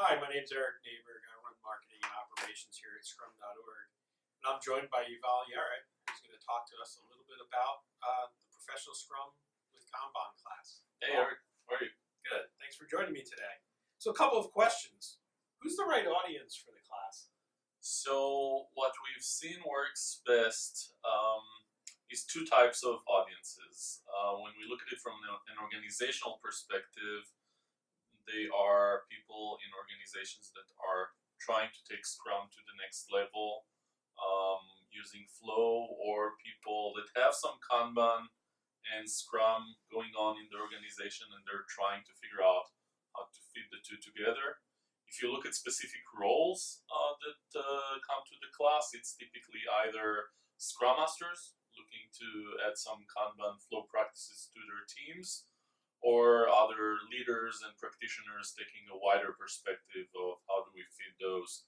Hi, my name's Eric Naiburg. I run marketing and operations here at Scrum.org. And I'm joined by Yuval Yeret, who's going to talk to us a little bit about the professional Scrum with Kanban class. Hey Well, Eric, how are you? good. Thanks for joining me today. So, a couple of questions. Who's the right audience for the class? So what we've seen works best is two types of audiences. When we look at it from an organizational perspective, they are people in organizations that are trying to take Scrum to the next level using Flow, or people that have some Kanban and Scrum going on in the organization and they're trying to figure out how to fit the two together. If you look at specific roles that come to the class, it's typically either Scrum Masters looking to add some Kanban flow practices to their teams, or other leaders and practitioners taking a wider perspective of how do we fit those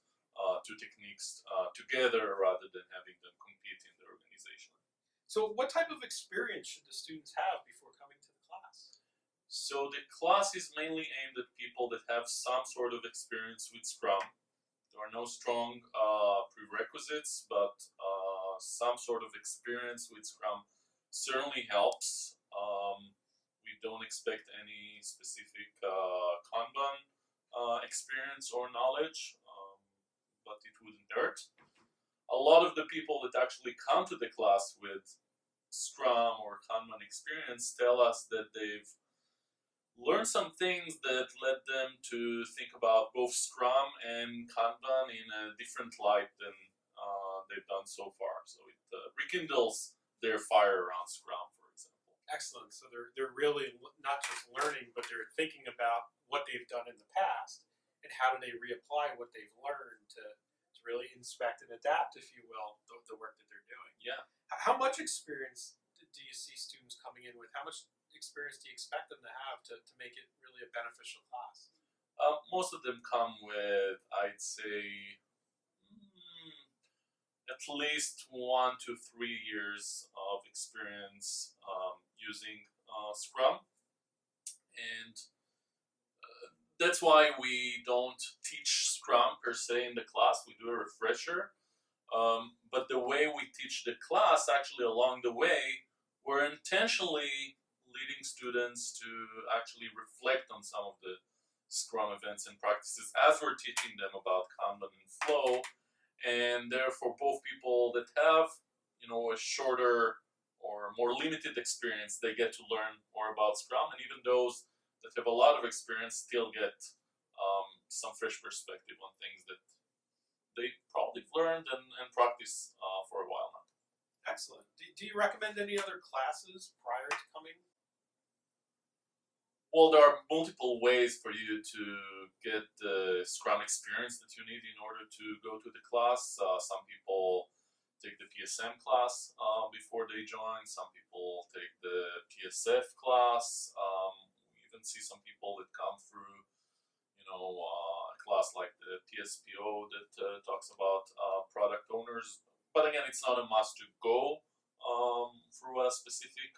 two techniques together rather than having them compete in the organization. So, what type of experience should the students have before coming to the class? So the class is mainly aimed at people that have some sort of experience with Scrum. There are no strong prerequisites, but some sort of experience with Scrum certainly helps. We don't expect any specific Kanban experience or knowledge, but it wouldn't hurt. A lot of the people that actually come to the class with Scrum or Kanban experience tell us that they've learned some things that led them to think about both Scrum and Kanban in a different light than they've done so far. So it rekindles their fire around Scrum, for example. Excellent. So, they're really not just learning, but they're thinking about what they've done in the past and how do they reapply what they've learned to really inspect and adapt, if you will, the work that they're doing. Yeah. How much experience do you see students coming in with? How much experience do you expect them to have to make it really a beneficial class? Most of them come with, I'd say, at least 1 to 3 years of experience using Scrum, and that's why we don't teach Scrum per se in the class. We do a refresher, but the way we teach the class, actually along the way, we're intentionally leading students to actually reflect on some of the Scrum events and practices as we're teaching them about Kanban and Flow. And therefore, both people that have, a shorter or more limited experience, they get to learn more about Scrum, and even those that have a lot of experience still get some fresh perspective on things that they probably learned and practiced for a while now. Excellent. Do you recommend any other classes prior to coming? Well, there are multiple ways for you to get the Scrum experience that you need in order to go to the class. Some people take the PSM class before they join. Some people take the PSF class. We even see some people that come through, a class like the PSPO that talks about product owners. But again, it's not a must to go through a specific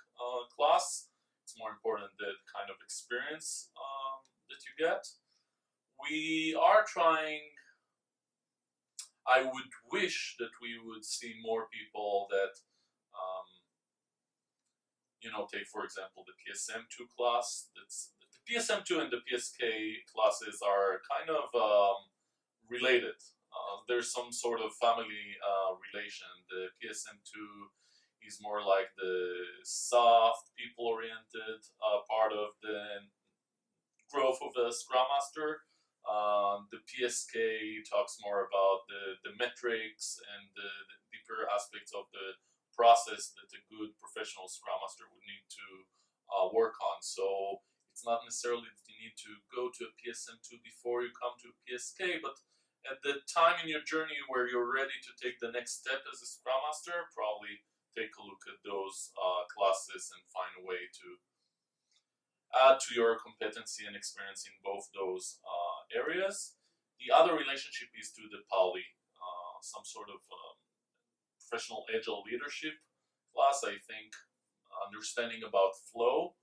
class. It's more important the kind of experience that you get. We are trying. I would wish that we would see more people that, take for example the PSM2 class. That's the PSM2 and the PSK classes are kind of related. There's some sort of family relation. The PSM2 is more like the soft, people-oriented part of the growth of the Scrum Master. The PSK talks more about the metrics and the deeper aspects of the process that a good professional Scrum Master would need to work on. So it's not necessarily that you need to go to a PSM2 before you come to a PSK, but at the time in your journey where you're ready to take the next step as a Scrum Master, probably take a look at those classes and find a way to add to your competency and experience in both those areas. The other relationship is to the PALI, some sort of professional agile leadership class. I think understanding about flow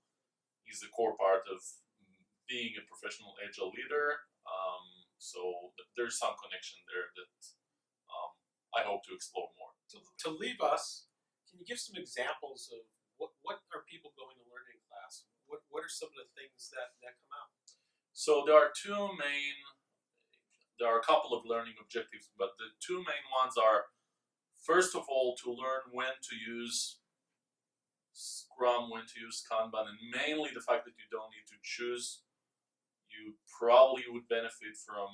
is a core part of being a professional agile leader. So there's some connection there that I hope to explore more. To leave us, can you give some examples of what are people going to learn in class? What are some of the things that come out? So there are a couple of learning objectives, but the two main ones are, first of all, to learn when to use Scrum, when to use Kanban, and mainly the fact that you don't need to choose. You probably would benefit from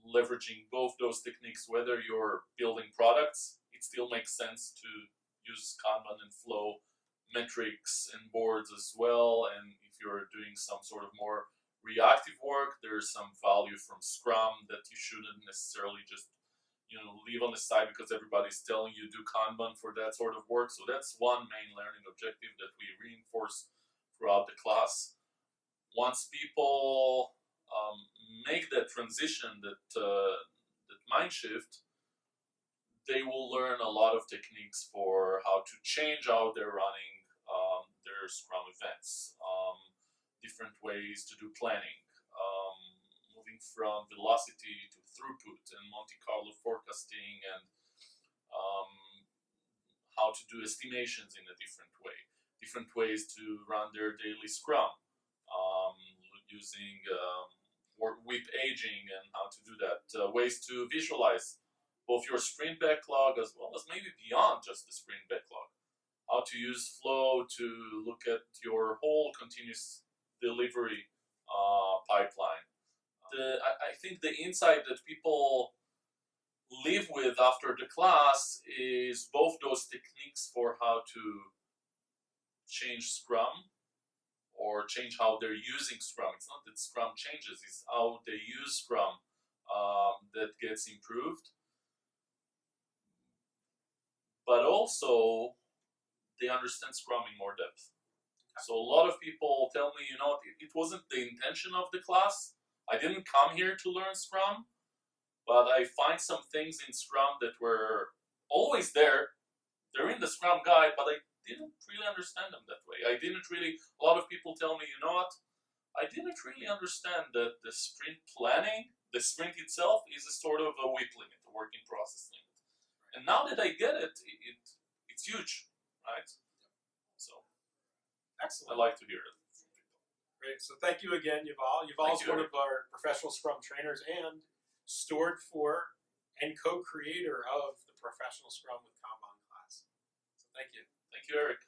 leveraging both those techniques, whether you're building products. It still makes sense to use Kanban and flow metrics and boards as well. And if you're doing some sort of more reactive work, there's some value from Scrum that you shouldn't necessarily just leave on the side because everybody's telling you do Kanban for that sort of work. So that's one main learning objective that we reinforce throughout the class. Once people make that transition, that mind shift, they will learn a lot of techniques for how to change how they're running their Scrum events, different ways to do planning, moving from velocity to throughput and Monte Carlo forecasting, and how to do estimations in a different way, different ways to run their daily Scrum, using WIP aging and how to do that, ways to visualize both your sprint backlog as well as maybe beyond just the sprint backlog, how to use flow to look at your whole continuous delivery pipeline. I think the insight that people live with after the class is both those techniques for how to change Scrum or change how they're using Scrum. It's not that Scrum changes, it's how they use Scrum that gets improved. But also, they understand Scrum in more depth. So a lot of people tell me, it wasn't the intention of the class. I didn't come here to learn Scrum, but I find some things in Scrum that were always there. They're in the Scrum guide, but I didn't really understand them that way. A lot of people tell me, I didn't really understand that the sprint planning, the sprint itself, is a sort of a WIP limit, a working process limit. And now that I get it, it's huge, right? So, excellent. I like to hear it. Great. So thank you again, Yuval. Yuval is one of our professional Scrum trainers and steward for and co-creator of the Professional Scrum with Kanban class. So thank you. Thank you, Eric.